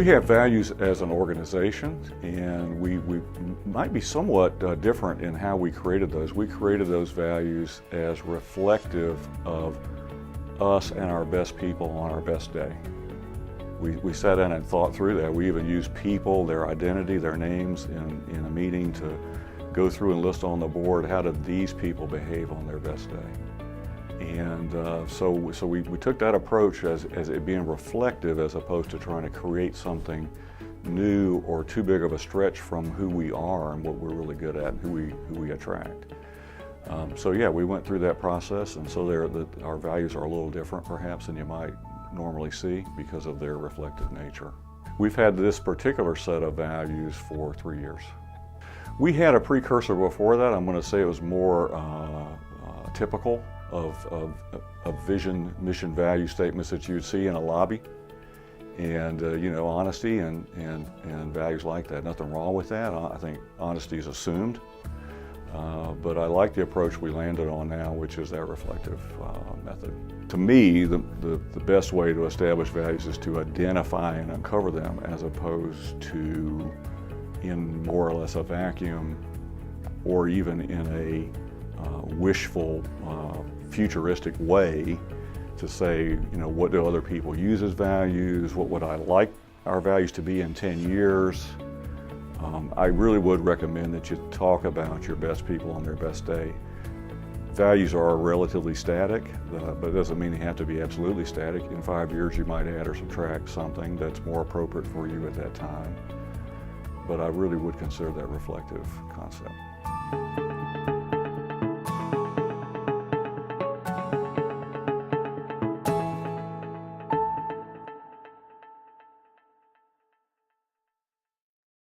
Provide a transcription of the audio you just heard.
We have values as an organization, and we might be somewhat different in how we created those. We created those values as reflective of us and our best people on our best day. We sat down and thought through that. We even used people, their identity, their names in a meeting to go through and list on the board, how did these people behave on their best day? And so we took that approach as it being reflective as opposed to trying to create something new or too big of a stretch from who we are and what we're really good at and who we attract. So yeah, we went through that process, and so our values are a little different perhaps than you might normally see because of their reflective nature. We've had this particular set of values for 3 years. We had a precursor before that. I'm going to say it was more typical of vision, mission, value statements that you'd see in a lobby, and you know, honesty and values like that. Nothing wrong with that. I think honesty is assumed, but I like the approach we landed on now, which is that reflective method. To me, the best way to establish values is to identify and uncover them, as opposed to in more or less a vacuum, or even in a wishful, futuristic way to say, you know, what do other people use as values? What would I like our values to be in 10 years? I really would recommend that you talk about your best people on their best day. Values are relatively static, but it doesn't mean they have to be absolutely static. In 5 years, you might add or subtract something that's more appropriate for you at that time. But I really would consider that reflective concept.